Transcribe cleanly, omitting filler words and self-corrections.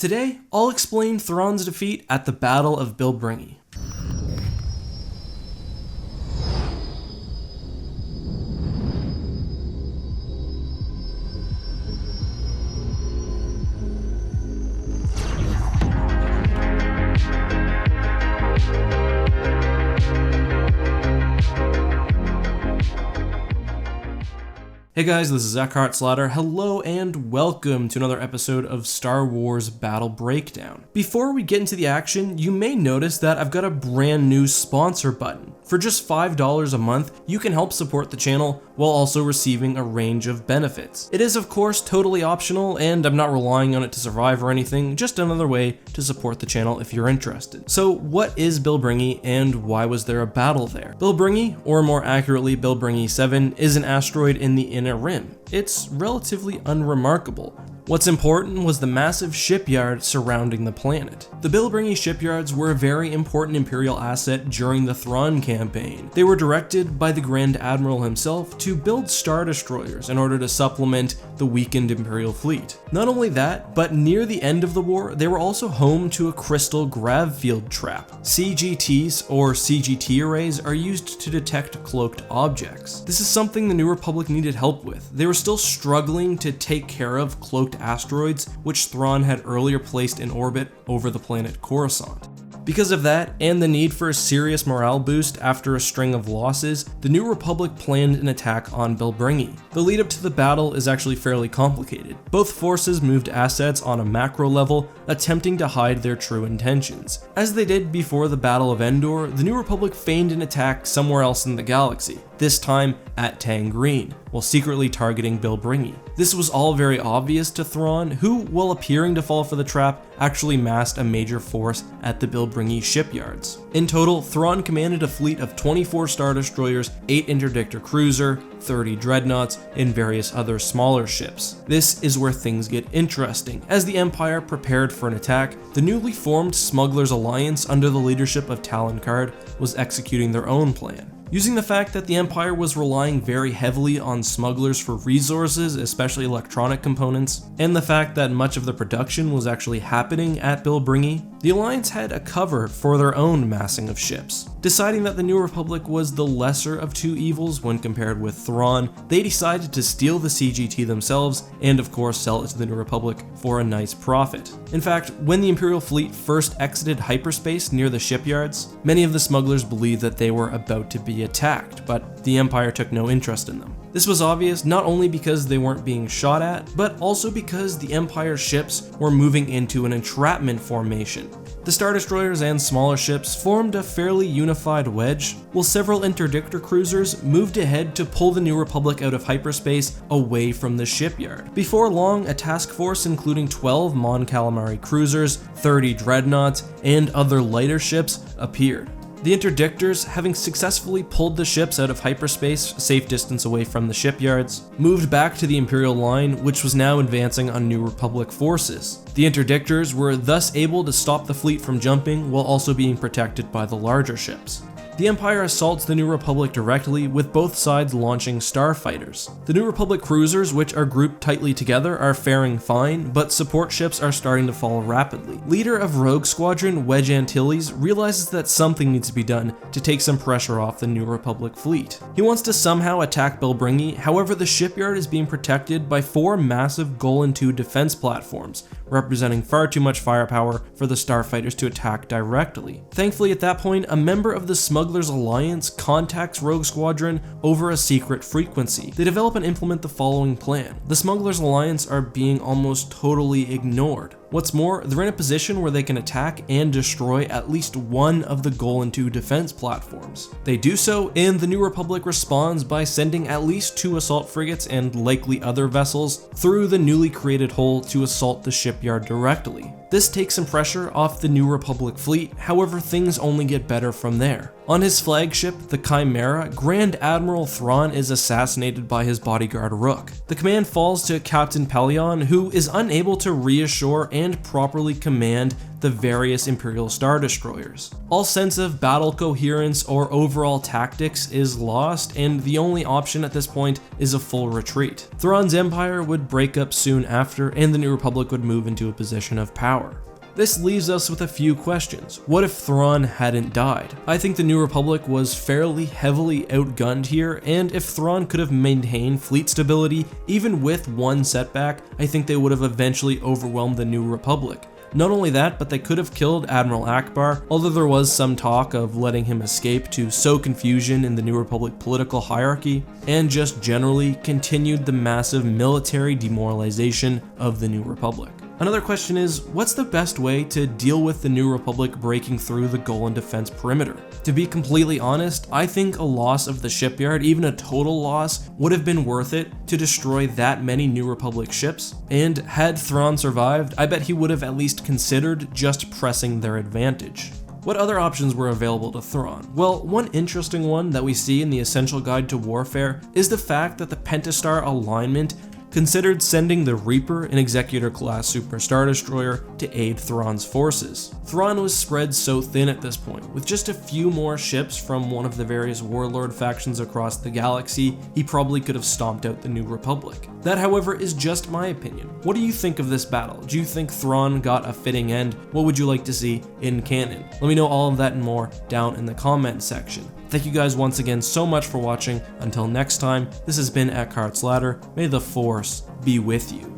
Today, I'll explain Thrawn's defeat at the Battle of Bilbringi. Hey guys, this is EckhartsLadder. Hello and welcome to another episode of Star Wars Battle Breakdown. Before we get into the action, you may notice that I've got a brand new sponsor button. For just $5 a month, you can help support the channel while also receiving a range of benefits. It is of course totally optional and I'm not relying on it to survive or anything, just another way to support the channel if you're interested. So what is Bilbringi and why was there a battle there? Bilbringi, or more accurately Bilbringi 7, is an asteroid in the Inner Rim. It's relatively unremarkable. What's important was the massive shipyard surrounding the planet. The Bilbringi shipyards were a very important Imperial asset during the Thrawn Campaign. They were directed by the Grand Admiral himself to build Star Destroyers in order to supplement the weakened Imperial fleet. Not only that, but near the end of the war, they were also home to a crystal grav field trap. CGTs, or CGT arrays, are used to detect cloaked objects. This is something the New Republic needed help with. They were still struggling to take care of cloaked asteroids, which Thrawn had earlier placed in orbit over the planet Coruscant. Because of that, and the need for a serious morale boost after a string of losses, the New Republic planned an attack on Bilbringi. The lead up to the battle is actually fairly complicated. Both forces moved assets on a macro level, attempting to hide their true intentions. As they did before the Battle of Endor, the New Republic feigned an attack somewhere else in the galaxy, this time at Tangreen, while secretly targeting Bilbringi. This was all very obvious to Thrawn, who, while appearing to fall for the trap, actually massed a major force at the Bilbringi shipyards. In total, Thrawn commanded a fleet of 24 Star Destroyers, 8 Interdictor Cruiser, 30 Dreadnoughts, and various other smaller ships. This is where things get interesting. As the Empire prepared for an attack, the newly formed Smugglers Alliance under the leadership of Talon Karrde was executing their own plan. Using the fact that the Empire was relying very heavily on smugglers for resources, especially electronic components, and the fact that much of the production was actually happening at Bilbringi, the Alliance had a cover for their own massing of ships. Deciding that the New Republic was the lesser of two evils when compared with Thrawn, they decided to steal the CGT themselves and of course sell it to the New Republic for a nice profit. In fact, when the Imperial fleet first exited hyperspace near the shipyards, many of the smugglers believed that they were about to be attacked, but the Empire took no interest in them. This was obvious not only because they weren't being shot at, but also because the Empire's ships were moving into an entrapment formation. The Star Destroyers and smaller ships formed a fairly unified wedge, while several Interdictor Cruisers moved ahead to pull the New Republic out of hyperspace away from the shipyard. Before long, a task force including 12 Mon Calamari cruisers, 30 Dreadnoughts, and other lighter ships appeared. The Interdictors, having successfully pulled the ships out of hyperspace, safe distance away from the shipyards, moved back to the Imperial line, which was now advancing on New Republic forces. The Interdictors were thus able to stop the fleet from jumping while also being protected by the larger ships. The Empire assaults the New Republic directly, with both sides launching starfighters. The New Republic cruisers, which are grouped tightly together, are faring fine, but support ships are starting to fall rapidly. Leader of Rogue Squadron, Wedge Antilles, realizes that something needs to be done to take some pressure off the New Republic fleet. He wants to somehow attack Bilbringi, however the shipyard is being protected by 4 massive Golan 2 defense platforms, representing far too much firepower for the starfighters to attack directly. Thankfully at that point, a member of the Smugglers Alliance contacts Rogue Squadron over a secret frequency. They develop and implement the following plan. The Smugglers Alliance are being almost totally ignored. What's more, they're in a position where they can attack and destroy at least one of the Golan 2 defense platforms. They do so, and the New Republic responds by sending at least 2 assault frigates and likely other vessels through the newly created hole to assault the shipyard directly. This takes some pressure off the New Republic fleet, however things only get better from there. On his flagship, the Chimera, Grand Admiral Thrawn is assassinated by his bodyguard Rook. The command falls to Captain Pellaeon, who is unable to reassure and properly command the various Imperial Star Destroyers. All sense of battle coherence or overall tactics is lost, and the only option at this point is a full retreat. Thrawn's empire would break up soon after, and the New Republic would move into a position of power. This leaves us with a few questions. What if Thrawn hadn't died? I think the New Republic was fairly heavily outgunned here, and if Thrawn could have maintained fleet stability, even with one setback, I think they would have eventually overwhelmed the New Republic. Not only that, but they could have killed Admiral Ackbar, although there was some talk of letting him escape to sow confusion in the New Republic political hierarchy, and just generally continued the massive military demoralization of the New Republic. Another question is, what's the best way to deal with the New Republic breaking through the Golan defense perimeter? To be completely honest, I think a loss of the shipyard, even a total loss, would have been worth it to destroy that many New Republic ships, and had Thrawn survived, I bet he would have at least considered just pressing their advantage. What other options were available to Thrawn? Well, one interesting one that we see in the Essential Guide to Warfare is the fact that the Pentastar alignment considered sending the Reaper, an Executor-class Super Star Destroyer, to aid Thrawn's forces. Thrawn was spread so thin at this point. With just a few more ships from one of the various warlord factions across the galaxy, he probably could have stomped out the New Republic. That, however, is just my opinion. What do you think of this battle? Do you think Thrawn got a fitting end? What would you like to see in canon? Let me know all of that and more down in the comment section. Thank you guys once again so much for watching. Until next time, this has been EckhartsLadder. May the Force be with you.